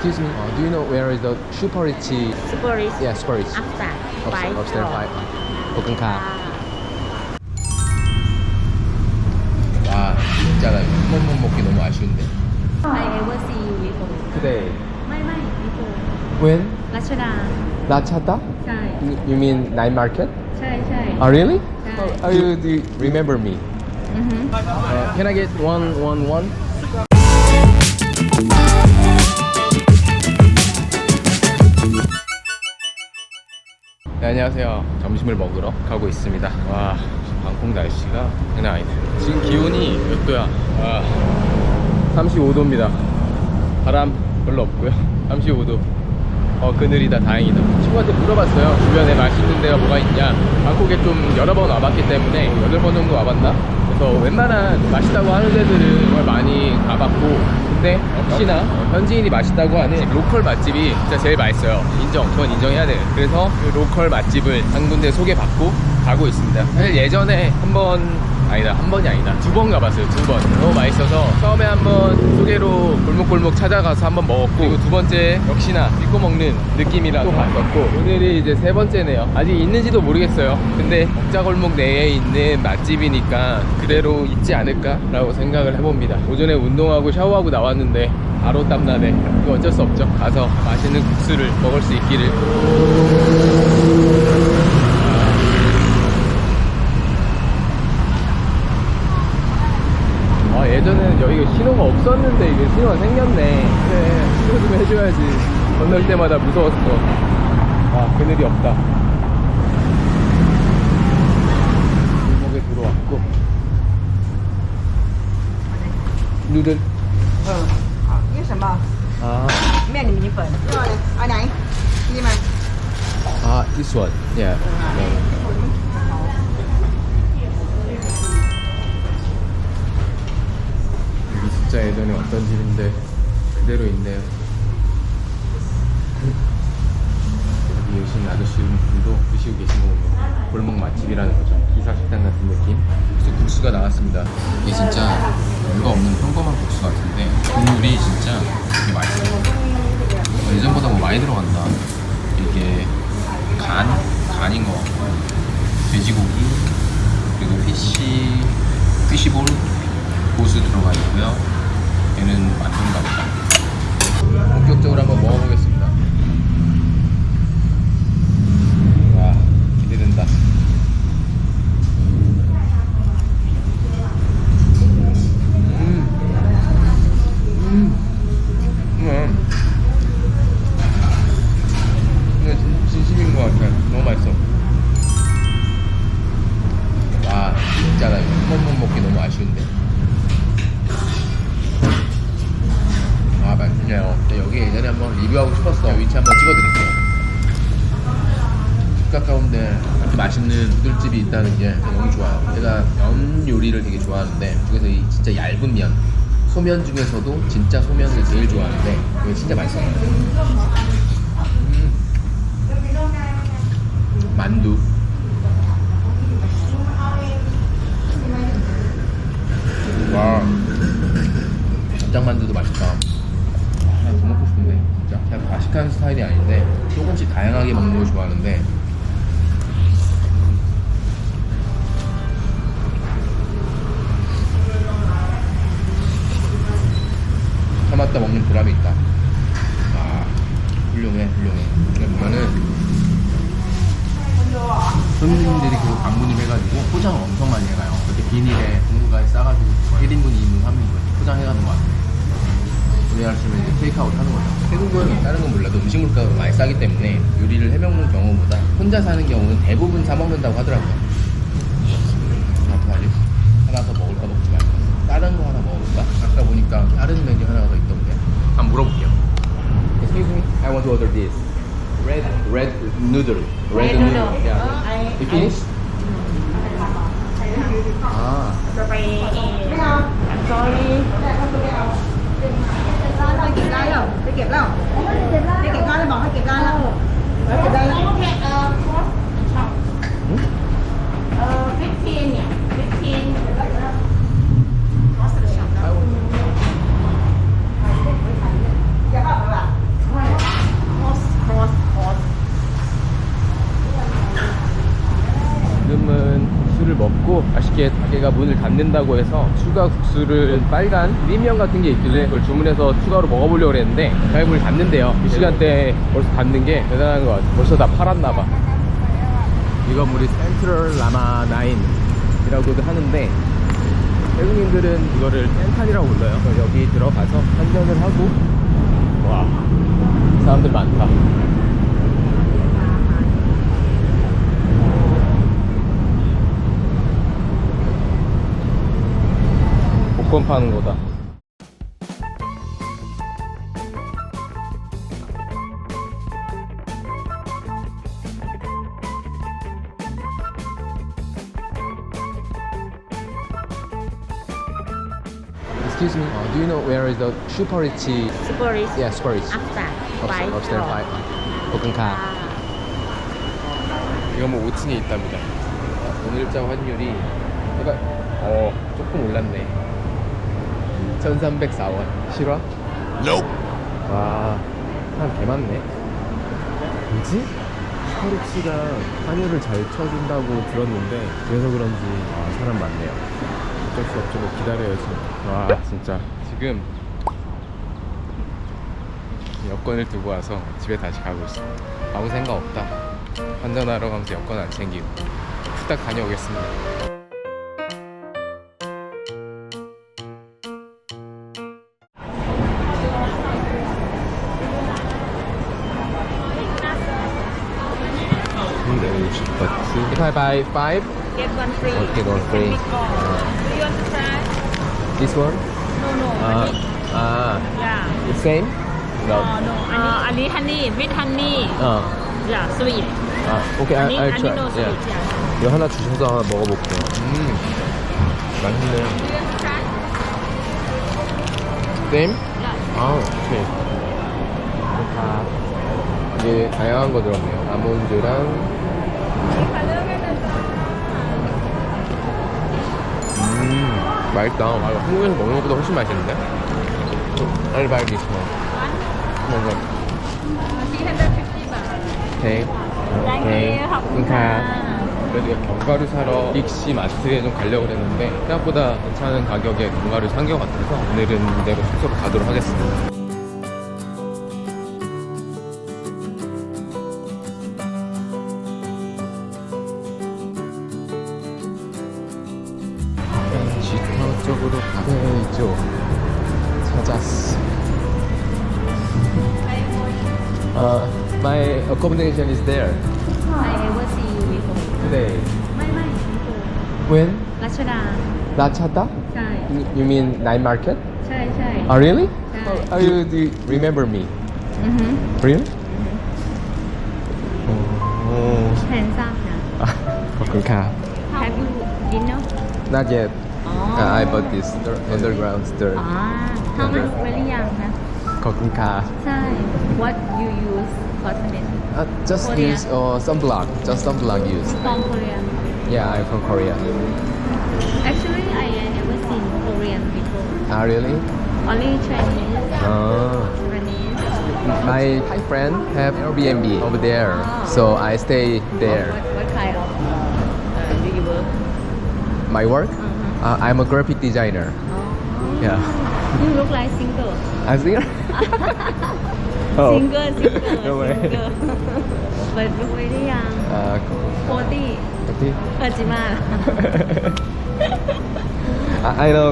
Excuse me. Do you know where is the Super Rich? Super rich. Yeah, Super Rich. Upstairs. Upstairs 5. 고큰카. 와, 진짜 나 한 번만 먹기 너무 아쉬운데. I never see you before. Today. ไม่ before. When? รัชดา Lachata? ใช่ You mean night market? ใช่ใช่ Oh, really? Yeah. Oh, do you remember me? Can I get one? 네, 안녕하세요. 점심을 먹으러 가고 있습니다. 와, 방콕 날씨가 장난 아니네. 지금 기온이 몇 도야? 35도입니다. 바람 별로 없고요. 35도. 그늘이다. 다행이다. 친구한테 물어봤어요. 주변에 맛있는 데가 뭐가 있냐. 방콕에 좀 여러 번 와봤기 때문에 8번 정도 와봤나? 그래서 웬만한 맛있다고 하는 데들은 정말 많이 가봤고, 근데 역시나 현지인이 맛있다고 하는 로컬 맛집이 진짜 제일 맛있어요. 전 인정해야 돼요. 그래서 그 로컬 맛집을 한 군데 소개받고 가고 있습니다. 사실 예전에 한 번이 아니다. 2번 가봤어요. 2번. 너무 맛있어서 처음에 한번 소개로 골목골목 찾아가서 한번 먹었고, 그리고 두 번째 역시나 믿고 먹는 느낌이라 또 갔었고, 오늘이 이제 세 번째네요. 아직 있는지도 모르겠어요. 근데 먹자골목 내에 있는 맛집이니까 그대로 있지 않을까 라고 생각을 해봅니다. 오전에 운동하고 샤워하고 나왔는데 바로 땀나네. 이거 어쩔 수 없죠. 가서 맛있는 국수를 먹을 수 있기를. 예전에는 여기가 신호가 없었는데 이게 신호가 생겼네. 그래, 신호 좀 해줘야지. 건널 때마다 무서웠어. 그늘이 없다. 골목에 들어왔고. 누들. 那什么 面里米粉，哪？你们 this one. Yeah. 여기 진짜 예전에 왔던 집인데 그대로 있네요. 여기 오신 아저씨분도 드시고 계신 거 보면 골목 맛집이라는 거죠. 기사식당 같은 느낌. 그래서 국수가 나왔습니다. 이게 진짜 별거 없는 평범한 국수 같은데 국물이 진짜 되게 맛있어요. 예전보다 뭐 많이 들어간다. 이게 간인 것 같고, 돼지고기, 그리고 피시볼 고수 들어가 있고요. 얘는 만두인가 보다. 본격적으로 한번 먹어보겠습니다. 와, 기대된다. 이거 진심인 것 같아. 너무 맛있어. 와, 진짜 나 한 번만 먹기 너무 아쉬운데. 맛있네요. 여기 예전에 한번 리뷰하고 싶었어. 위치 한번 찍어드릴게요. 집 가까운데 이렇게 맛있는 누들집이 있다는 게 너무 좋아요. 제가 면 요리를 되게 좋아하는데 그중에서 이 진짜 얇은 면, 소면 중에서도 진짜 소면을 제일 좋아하는데 이게 진짜 맛있어요. 만두. 와, 납작만두도 맛있다. 하나 더 먹고 싶은데 진짜. 그냥 과식한 스타일이 아닌데 조금씩 다양하게 먹는 걸 좋아하는데, 참았다 먹는 보람이 있다. 훌륭해. 이게 보면은 손님들이 계속 방문을 해가지고 포장을 엄청 많이 해가요. 그렇게 비닐에 종류가에 싸가지고 1인분, 2인분, 3인분 포장해가는 것 같아요. 구매하시면 이제 테이크아웃 하는 거죠. 태국은 다른 건 몰라도 음식 물가가 많이 싸기 때문에 요리를 해먹는 경우보다 혼자 사는 경우는 대부분 사 먹는다고 하더라고요. 어떡하지? 하나 더 먹을까 먹지 말까? 다른 거 하나 먹을까? 아까 보니까 다른 메뉴 하나가 더 있던데 한번 물어볼게요. Excuse me, I want to order this. Red noodle. Red noodle. Yeah. You finished? จะไปsorry เก็บได้แล้วไปเก็บแล้วไปเก็บได้แล้วบอกให้เก็บได้แล้วเก็บได้แล้ว 15 เนี่ย 15 อย่าเข้าไปว่ะ 그리고 아쉽게 가게가 문을 닫는다고 해서 추가 국수를 빨간 림면 같은 게 있길래 그걸 주문해서 추가로 먹어보려고 했는데 가게 문을 닫는데요. 이 시간대에 벌써 닫는 게 대단한 것 같아요. 벌써 다 팔았나봐. 이건 우리 센트럴 라마 9이라고도 하는데 외국인들은 이거를 센탄이라고 불러요. 그래서 여기 들어가서 한잔을 하고, 와, 사람들 많다. 복권 파는 거다. Excuse me, do you know where is the super rich? Super rich. Yeah, super rich. Upstairs. Upstairs 5. 오픈카. 이거 뭐 5층에 있답니다. 오늘자 환율이 조금 올랐네. 1304원. 실화? Nope. 와, 사람 개 많네. 뭐지? 슈퍼리치가 환율을 잘 쳐준다고 들었는데 그래서 그런지 사람 많네요. 어쩔 수 없죠. 뭐 기다려야지. 와, 진짜 지금 여권을 두고 와서 집에 다시 가고 있어. 아무 생각 없다. 환전하러 가면서 여권 안 챙기고 후딱 다녀오겠습니다. If I buy 5, Get one free. okay, go free. Do you want to try? This one? No. Yeah. The same? No. No.อันนี้ honey with honey. Yeah, sweet. Okay, I'll 아니 try. no sweet. Yeah. Yeah. 이거 하나 주셔서 하나 먹어볼게요. 맛있네. Do you want to try? Same? Yeah. 오케이. 이게 다양한 거 들었네요. 아몬드랑 맛있다. 한국에서 먹는 것보다 훨씬 맛있는데? I'll buy this one. 뭔가 350 baht. 오케이. Thank you. 감사합니다. 그래도 견과류 사러 빅시 마트에 좀 가려고 했는데 생각보다 괜찮은 가격에 견과류 산 것 같아서 오늘은 이대로 숙소로 가도록 하겠습니다. 지터 쪽으로 가야죠. 찾았어. My accommodation is there I ever see you before. today. ไม่ before. When? รัชดา Nachada? ใช่ You mean night market? ใช่ใช่ Oh, really? Yeah. Oh, do you remember me? Really? Oh. แทนทราบนะ ขอบคุณค่ะ Have you dinner? Not yet. Oh. I bought this underground store. อ๋อ How much very young นะ ขอบคุณค่ะ ใช่ What you use cosmetic Just Korea. use sunblock. Just sunblock use. from Korea? Yeah, I'm from Korea. Actually, I never seen Korean before. Really? Only Chinese. Japanese. My Thai friend have Airbnb over there, so I stay there. What kind of do you work? My work? I'm a graphic designer. Oh. Yeah. You look like single. I see. Single. No way. Single. But look very young. 40. 지마. I know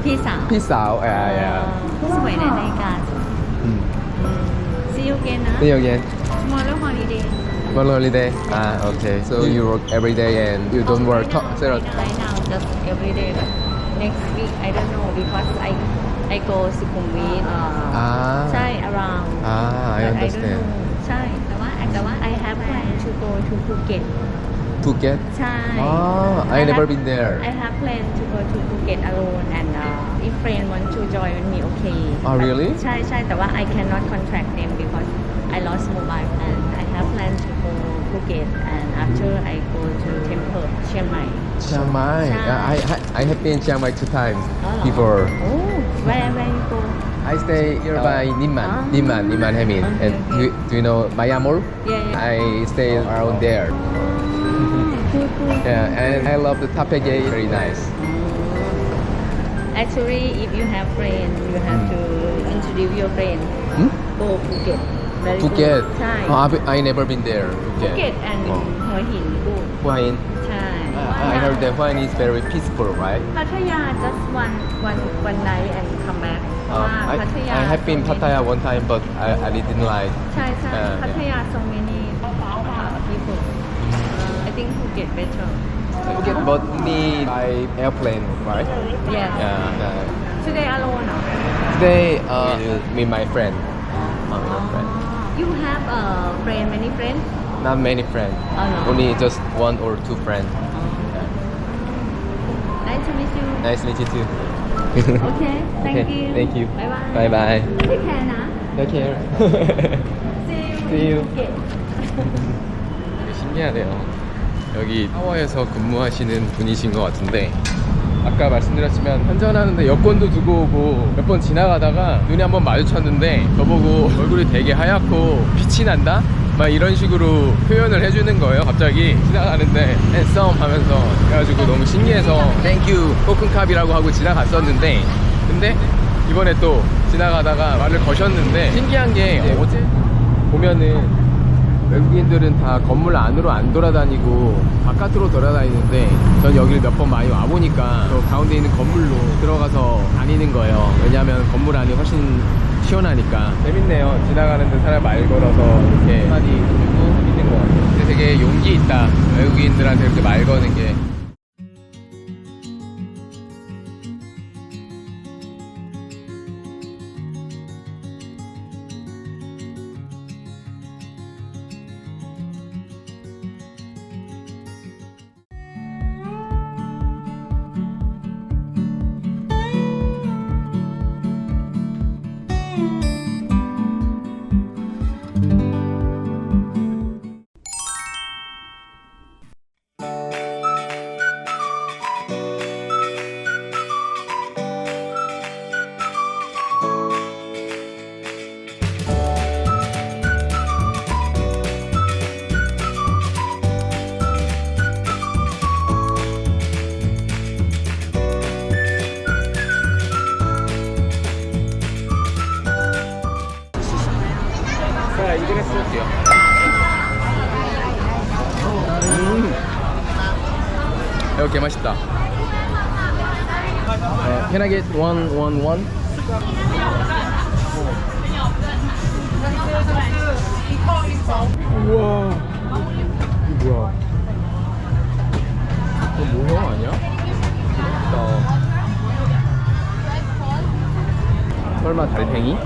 พี่สาว พี่สาว yeah. สวยในรายการ See you again นะ See you again. Tomorrow holiday. On holiday? Okay. So you work every day and you don't work. Right now, just every day. But next week, I don't know because I go Sukhumvit. ใช่ around. I But I don't understand. know. ใช่แต่ว่า I have plan to go to Phuket. Phuket? ใช่ I never been there. I have plan to go to Phuket alone and if friend want to join me, okay. Oh, really? ใช่แต่ว่า I cannot contract them because I lost mobile and I have plan to go Phuket and after I go to temple Chiang Mai. Chiang Mai. I have been Chiang Mai 2 times before. Oh, where you go? I stay nearby Niman Hamin. And Okay. do you know Mayamur? Yeah. I stay around there. cool. Yeah, and I love the Tapege. Very nice. Actually, if you have friends, you have to introduce your friend. Hmm? Go Phuket. Very Phuket. good. ใช่ Oh, I never been there. Phuket. Phuket and Oh. หัวหิน good. Hua Hin. ใช่ I heard that Hua Hin is very peaceful, right? พัทยา just one night and come back ว่า I พัทยา have been Pattaya one time, but I didn't like. ใช่ใช่ Uh, พัทยา so many people I think Phuket better Phuket, but need by airplane, right? yes Yeah. today alone Today, with my friend. My friend. you have a friend many friends Not many friends. Oh, no. Only just one or two friends. nice to meet you Nice to meet you too. okay thank Okay, you thank you. bye bye Bye bye. take care นะ Take care. see you See you. Phuket 되게 신기하네요. 여기 타워에서 근무하시는 분이신 것 같은데 아까 말씀드렸지만 환전하는데 여권도 두고 오고 몇 번 지나가다가 눈이 한번 마주쳤는데 저보고 얼굴이 되게 하얗고 빛이 난다? 막 이런 식으로 표현을 해주는 거예요. 갑자기 지나가는데 handsome 하면서 그래가지고 너무 신기해서 땡큐 코큰캅이라고 하고 지나갔었는데 근데 이번에 또 지나가다가 말을 거셨는데 신기한 게 어제 보면은 외국인들은 다 건물 안으로 안 돌아다니고 바깥으로 돌아다니는데 전 여기를 몇 번 많이 와보니까 저 가운데 있는 건물로 들어가서 다니는 거예요. 왜냐하면 건물 안이 훨씬 시원하니까. 재밌네요. 지나가는데 사람 말 걸어서 이렇게 한마디 해주고 있는 것 같아요. 근데 되게 용기 있다. 외국인들한테 이렇게 말 거는 게. 자, 이걸 해볼게요. 이거 개 맛있다. Can I get one? 우와. 이거 뭐야? 이거 모형 아니야? 맛있다. 설마 달팽이?